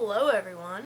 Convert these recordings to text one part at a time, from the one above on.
Hello everyone.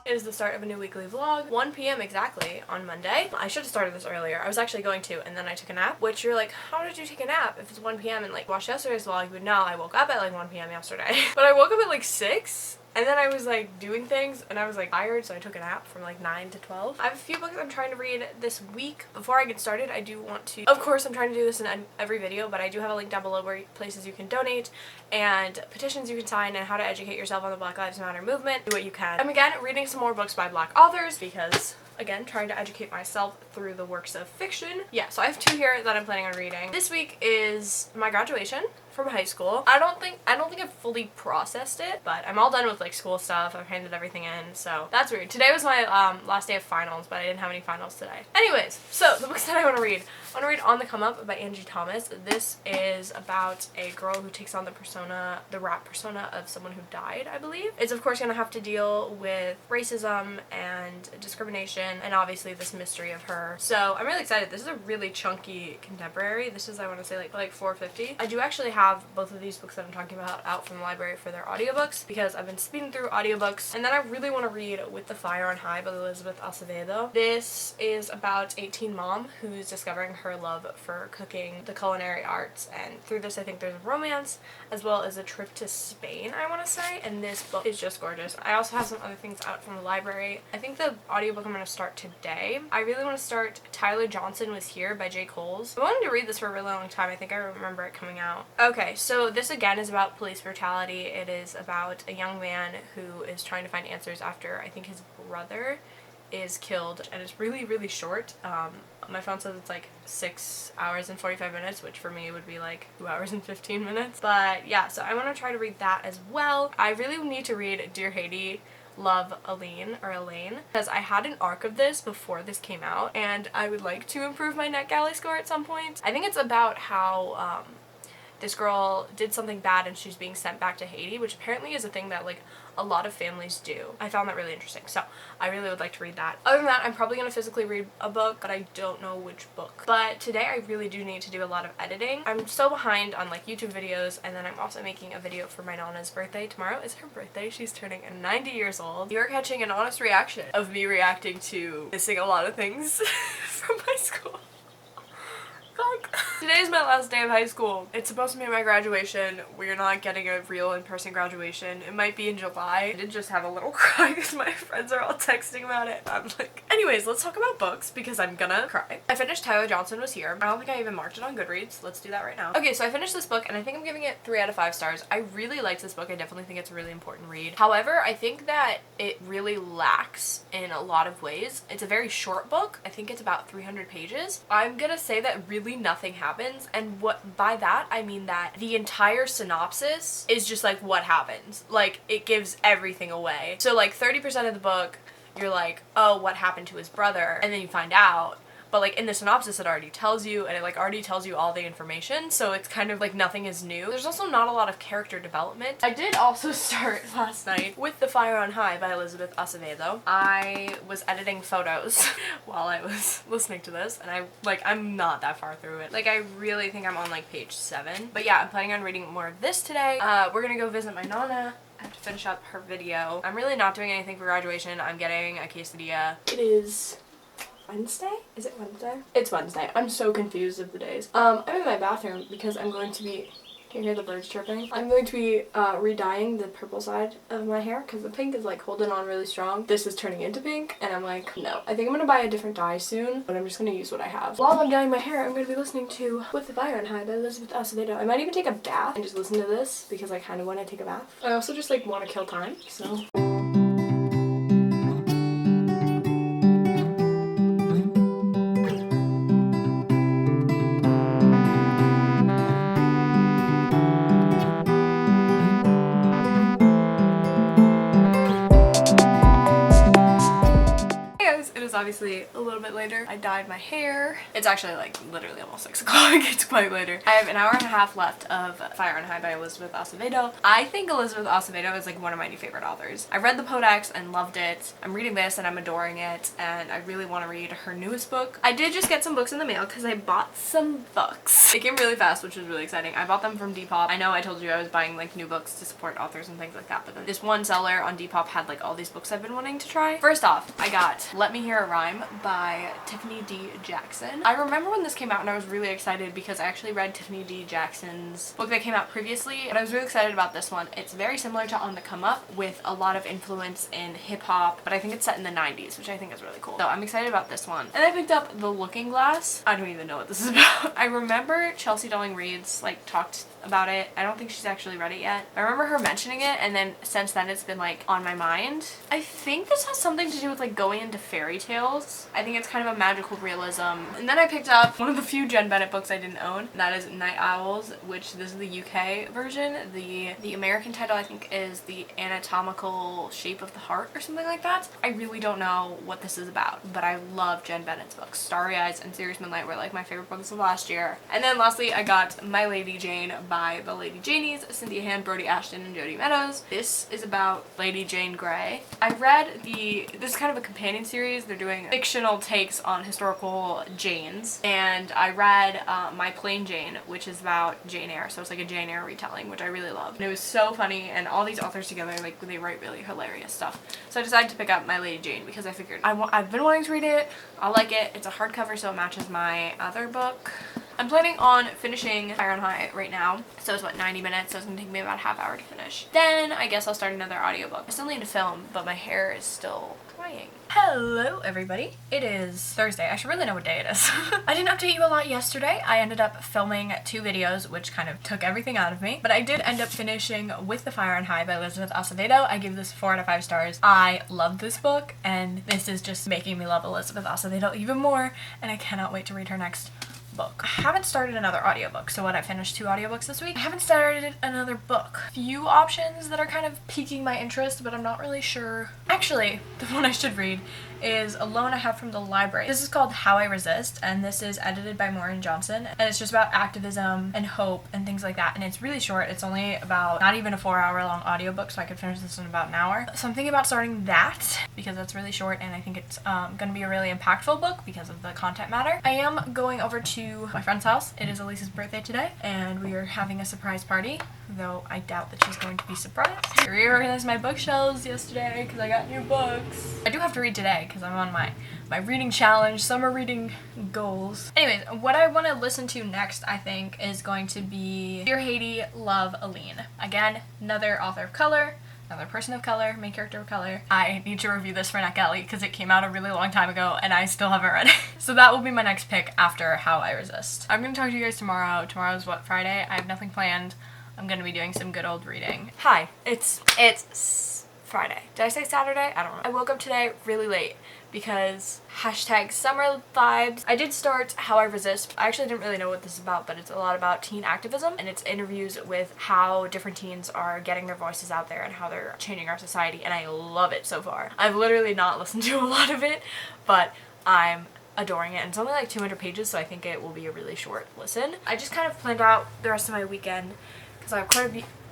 It is the start of a new weekly vlog, 1 p.m. exactly on Monday. I should have started this earlier. I was actually going to, and then I took a nap, which you're like, how did you take a nap if it's 1 p.m. and like watch yesterday's vlog? You would know I woke up at like 1 p.m. yesterday. But I woke up at like 6. And then I was like doing things and I was like tired, so I took a nap from like 9 to 12. I have a few books I'm trying to read this week. Before I get started, I do want to, of course I'm trying to do this in every video, but I do have a link down below where places you can donate and petitions you can sign and how to educate yourself on the Black Lives Matter movement. Do what you can. I'm again reading some more books by Black authors because, again, trying to educate myself through the works of fiction. Yeah, so I have 2 here that I'm planning on reading. This week is my graduation from high school. I don't think I've fully processed it, but I'm all done with like school stuff. I've handed everything in, so that's weird. Today was my last day of finals, but I didn't have any finals today. Anyways, so the books that I want to read. I want to read On the Come Up by Angie Thomas. This is about a girl who takes on the rap persona of someone who died, I believe. It's of course going to have to deal with racism and discrimination and obviously this mystery of her. So I'm really excited. This is a really chunky contemporary. This is, I want to say, like $4.50. I do actually have both of these books that I'm talking about out from the library for their audiobooks because I've been speeding through audiobooks. And then I really want to read With the Fire on High by Elizabeth Acevedo. This is about a teen mom who's discovering her love for cooking, the culinary arts, and through this I think there's a romance as well as a trip to Spain, I want to say, and this book is just gorgeous. I also have some other things out from the library. I think the audiobook I'm going to start today. I really want to start Tyler Johnson Was Here by J. Coles. I wanted to read this for a really long time. I think I remember it coming out. Okay, so this again is about police brutality. It is about a young man who is trying to find answers after I think his brother is killed, and it's really, really short. My phone says it's like 6 hours and 45 minutes, which for me would be like 2 hours and 15 minutes. But yeah, so I want to try to read that as well. I really need to read Dear Haiti, Love Elaine, because I had an arc of this before this came out, and I would like to improve my NetGalley score at some point. I think it's about how this girl did something bad and she's being sent back to Haiti, which apparently is a thing that like a lot of families do. I found that really interesting, so I really would like to read that. Other than that, I'm probably going to physically read a book, but I don't know which book. But today I really do need to do a lot of editing. I'm so behind on like YouTube videos, and then I'm also making a video for my Nana's birthday. Tomorrow is her birthday. She's turning 90 years old. You're catching an honest reaction of me reacting to missing a lot of things from high school. Today is my last day of high school. It's supposed to be my graduation. We're not getting a real in-person graduation. It might be in July. I did just have a little cry because my friends are all texting about it. I'm like, anyways, let's talk about books because I'm gonna cry. I finished Tyler Johnson Was Here. I don't think I even marked it on Goodreads. Let's do that right now. Okay, so I finished this book and I think I'm giving it 3 out of 5 stars. I really liked this book. I definitely think it's a really important read. However, I think that it really lacks in a lot of ways. It's a very short book. I think it's about 300 pages. I'm gonna say that really nothing happens, and what by that I mean that the entire synopsis is just like what happens. Like it gives everything away. So like 30% of the book you're like, oh, what happened to his brother, and then you find out. But like in the synopsis it already tells you, and it like already tells you all the information, so it's kind of like nothing is new. There's also not a lot of character development. I did also start last night With the Fire on High by Elizabeth Acevedo. I was editing photos while I was listening to this, and I'm not that far through it. Like I really think I'm on like page 7. But yeah, I'm planning on reading more of this today. We're gonna go visit my Nana. I have to finish up her video. I'm really not doing anything for graduation. I'm getting a quesadilla. It is Wednesday? Is it Wednesday? It's Wednesday. I'm so confused of the days. I'm in my bathroom because I'm going to be, can you hear the birds chirping? I'm going to be re-dyeing the purple side of my hair because the pink is like holding on really strong. This is turning into pink and I'm like, no. I think I'm gonna buy a different dye soon, but I'm just gonna use what I have. While I'm dyeing my hair, I'm gonna be listening to With the Fire on High by Elizabeth Acevedo. I might even take a bath and just listen to this because I kind of want to take a bath. I also just like want to kill time, so. obviously a little bit later. I dyed my hair. It's actually like literally almost 6 o'clock. It's quite later. I have an hour and a half left of Fire and High by Elizabeth Acevedo. I think Elizabeth Acevedo is like one of my new favorite authors. I read the Codex and loved it. I'm reading this and I'm adoring it, and I really want to read her newest book. I did just get some books in the mail because I bought some books. They came really fast, which was really exciting. I bought them from Depop. I know I told you I was buying like new books to support authors and things like that, but then this one seller on Depop had like all these books I've been wanting to try. First off, I got Let Me Hear a Rhyme by Tiffany D. Jackson. I remember when this came out and I was really excited because I actually read Tiffany D. Jackson's book that came out previously, and I was really excited about this one. It's very similar to On the Come Up with a lot of influence in hip hop, but I think it's set in the 90s, which I think is really cool. So I'm excited about this one. And I picked up The Looking Glass. I don't even know what this is about. I remember Chelsea Darling Reads like talked about it. I don't think she's actually read it yet. I remember her mentioning it, and then since then it's been like on my mind. I think this has something to do with like going into fairy tales. I think it's kind of a magical realism. And then I picked up one of the few Jen Bennett books I didn't own. That is Night Owls, which this is the UK version. The American title I think is The Anatomical Shape of the Heart or something like that. I really don't know what this is about, but I love Jen Bennett's books. Starry Eyes and Serious Moonlight were like my favorite books of last year. And then lastly I got My Lady Jane by the Lady Janies, Cynthia Hand, Brody Ashton, and Jodi Meadows. This is about Lady Jane Grey. I read this is kind of a companion series. They're doing fictional takes on historical Janes, and I read My Plain Jane, which is about Jane Eyre, so it's like a Jane Eyre retelling, which I really love. And it was so funny, and all these authors together, like they write really hilarious stuff. So I decided to pick up My Lady Jane because I figured I've been wanting to read it. I like it. It's a hardcover, so it matches my other book. I'm planning on finishing Fire and High right now, so it's what, 90 minutes, so it's gonna take me about a half hour to finish. Then I guess I'll start another audiobook. I still need to film, but my hair is still crying. Hello everybody. It is Thursday. I should really know what day it is. I didn't update you a lot yesterday. I ended up filming 2 videos, which kind of took everything out of me, but I did end up finishing With the Fire and High by Elizabeth Acevedo. I gave this 4 out of 5 stars. I love this book, and this is just making me love Elizabeth Acevedo even more, and I cannot wait to read her next book. I haven't started another audiobook, so what, I finished 2 audiobooks this week. I haven't started another book. Few options that are kind of piquing my interest, but I'm not really sure. Actually, the one I should read is a loan I have from the library. This is called How I Resist, and this is edited by Maureen Johnson, and it's just about activism and hope and things like that, and it's really short. It's only about not even a 4-hour long audiobook, so I could finish this in about an hour. So I'm thinking about starting that because that's really short, and I think it's gonna be a really impactful book because of the content matter. I am going over to my friend's house. It is Elise's birthday today, and we are having a surprise party, though I doubt that she's going to be surprised. I reorganized my bookshelves yesterday because I got new books. I do have to read today because I'm on my reading challenge, summer reading goals. Anyways, what I want to listen to next, I think, is going to be Dear Haiti, Love, Aline. Again, another author of color, another person of color, main character of color. I need to review this for NetGalley because it came out a really long time ago and I still haven't read it. So that will be my next pick after How I Resist. I'm going to talk to you guys tomorrow. Tomorrow's what, Friday? I have nothing planned. I'm going to be doing some good old reading. Hi, it's Friday. Did I say Saturday? I don't know. I woke up today really late because #summer vibes. I did start How I Resist. I actually didn't really know what this is about, but it's a lot about teen activism, and it's interviews with how different teens are getting their voices out there and how they're changing our society, and I love it so far. I've literally not listened to a lot of it, but I'm adoring it, and it's only like 200 pages, so I think it will be a really short listen. I just kind of planned out the rest of my weekend because I have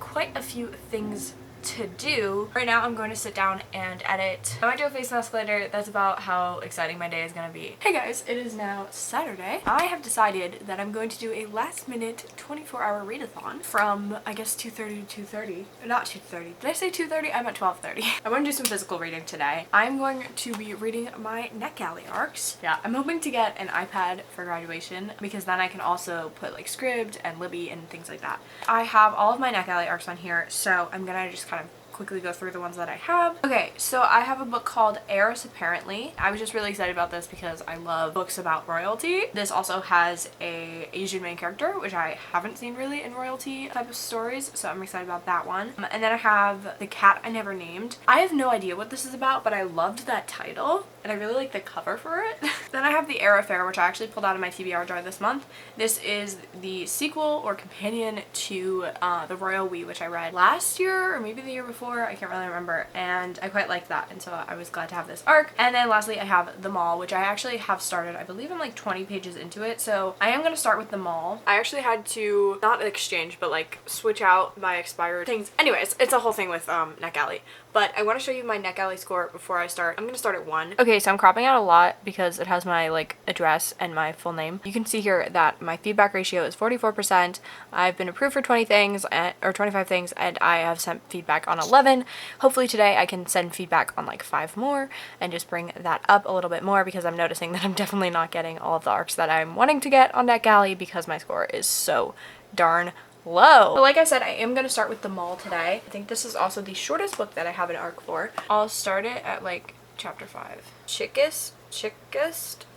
quite a few things to do. Right now I'm going to sit down and edit. I might do a face mask later. That's about how exciting my day is going to be. Hey guys, it is now Saturday. I have decided that I'm going to do a last minute 24-hour readathon from, I guess, 2:30 to 2:30. Not 2:30. Did I say 2:30? I'm at 12:30. I want to do some physical reading today. I'm going to be reading my NetGalley arcs. Yeah, I'm hoping to get an iPad for graduation because then I can also put like Scribd and Libby and things like that. I have all of my NetGalley arcs on here, so I'm gonna just kind of quickly go through the ones that I have. Okay, so I have a book called Heiress Apparently. I was just really excited about this because I love books about royalty. This also has a Asian main character, which I haven't seen really in royalty type of stories, so I'm excited about that one. And then I have The Cat I Never Named. I have no idea what this is about, but I loved that title, and I really like the cover for it. Then I have The Heir Affair, which I actually pulled out of my TBR jar this month. This is the sequel or companion to The Royal We, which I read last year or maybe the year before. before, I can't really remember, and I quite liked that, and so I was glad to have this arc. And then lastly I have the mall, which I actually have started. I believe I'm like 20 pages into it, so I am going to start with the mall. I actually had to not exchange but like switch out my expired things. Anyways, it's a whole thing with NetGalley. But I want to show you my NetGalley score before I start. I'm going to start at 1. Okay, so I'm cropping out a lot because it has my like address and my full name. You can see here that my feedback ratio is 44%. I've been approved for 20 things or 25 things, and I have sent feedback on 11. Hopefully today I can send feedback on like 5 more and just bring that up a little bit more, because I'm noticing that I'm definitely not getting all of the arcs that I'm wanting to get on NetGalley because my score is so darn low. But like I said, I am going to start with the mall today. I think this is also the shortest book that I have an arc for. I'll start it at like chapter 5. Chicest,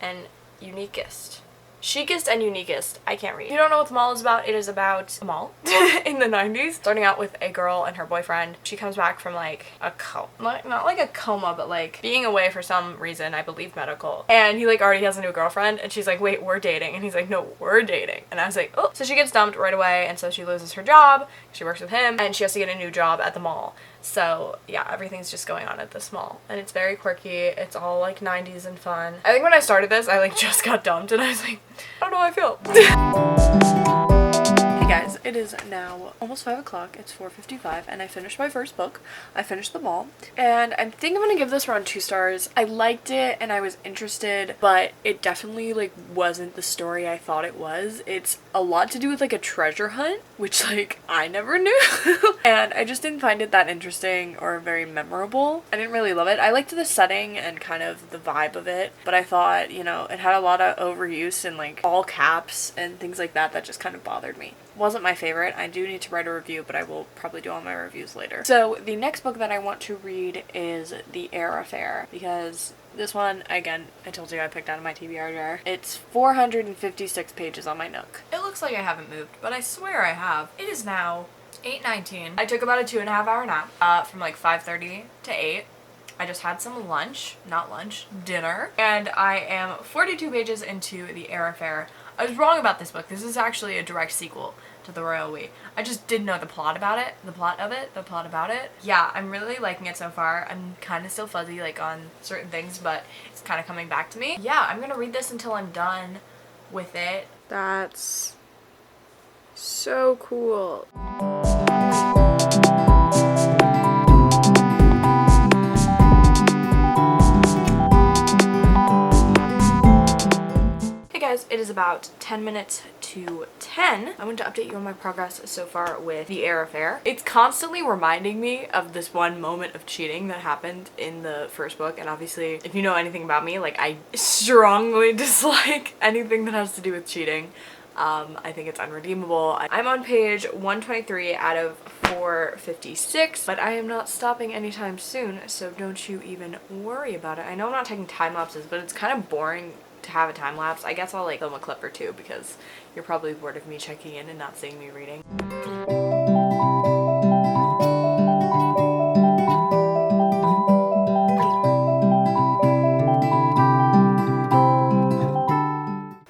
and uniquest. Chicest and uniquest. I can't read. If you don't know what the mall is about, it is about a mall in the 90s. Starting out with a girl and her boyfriend. She comes back from like a coma. Not like a coma, but like being away for some reason, I believe medical. And he like already has a new girlfriend, and she's like, wait, we're dating. And he's like, no, we're dating. And I was like, oh. So she gets dumped right away, and so she loses her job. She works with him, and she has to get a new job at the mall. So yeah, everything's just going on at this mall, and it's very quirky. It's all like 90s and fun. I think when I started this, I like just got dumped, and I was like, I don't know how I feel. Hey guys, it is now almost 5 o'clock. It's 4:55, and I finished my first book. I finished The Mall, and I think I'm gonna give this around 2 stars. I liked it, and I was interested, but it definitely like wasn't the story I thought it was. It's a lot to do with like a treasure hunt, which like I never knew, and I just didn't find it that interesting or very memorable. I didn't really love it. I liked the setting and kind of the vibe of it, but I thought, you know, it had a lot of overuse and like all caps and things like that just kind of bothered me. Wasn't my favorite. I do need to write a review, but I will probably do all my reviews later. So the next book that I want to read is The Air Affair, because this one, again, I told you I picked out of my TBR jar. It's 456 pages on my Nook. It looks like I haven't moved, but I swear I have. It is now 8:19. I took about a 2.5-hour nap from like 5:30 to 8. I just had some dinner, and I am 42 pages into The Air Affair. I was wrong about this book. This is actually a direct sequel to The Royal We. I just didn't know the plot about it. Yeah, I'm really liking it so far. I'm kind of still fuzzy like on certain things, but it's kind of coming back to me. Yeah, I'm gonna read this until I'm done with it. That's so cool. It is about 10 minutes to 10. I want to update you on my progress so far with The Air Affair. It's constantly reminding me of this one moment of cheating that happened in the first book, and obviously if you know anything about me, like I strongly dislike anything that has to do with cheating. I think it's unredeemable. I'm on page 123 out of 456, but I am not stopping anytime soon, so don't you even worry about it. I know I'm not taking time lapses, but it's kind of boring to have a time lapse. I guess I'll like film a clip or two because you're probably bored of me checking in and not seeing me reading.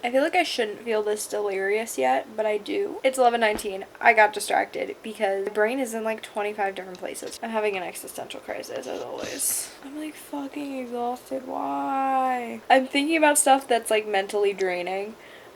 I feel like I shouldn't feel this delirious yet, but I do. It's 11:19. I got distracted because my brain is in like 25 different places. I'm having an existential crisis as always. I'm like fucking exhausted. Why? I'm thinking about stuff that's like mentally draining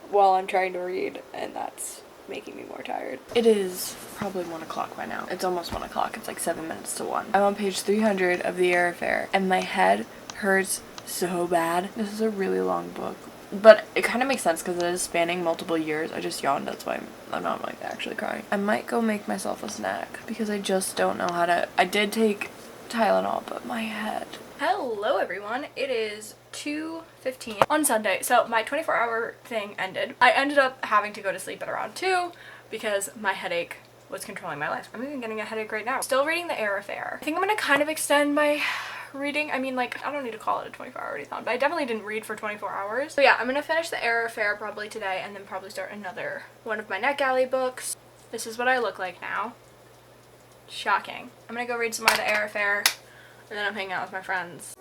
while I'm trying to read, and that's making me more tired. It is probably 1 o'clock by now. It's almost 1 o'clock. It's like 7 minutes to 1. I'm on page 300 of The Air Affair, and my head hurts so bad. This is a really long book. But it kind of makes sense because it is spanning multiple years. I just yawned, that's why I'm not like actually crying. I might go make myself a snack because I just don't know how to. I did take Tylenol, but my head. Hello everyone, it is 2:15 on Sunday. So my 24-hour thing ended. I ended up having to go to sleep at around 2 because my headache was controlling my life. I'm even getting a headache right now. Still reading The Air Affair. I think I'm gonna kind of extend my reading. I mean, like, I don't need to call it a 24-hour readathon, but I definitely didn't read for 24 hours. So yeah, I'm gonna finish The Air Affair probably today and then probably start another one of my NetGalley books. This is what I look like now. Shocking. I'm gonna go read some more of The Air Affair, and then I'm hanging out with my friends.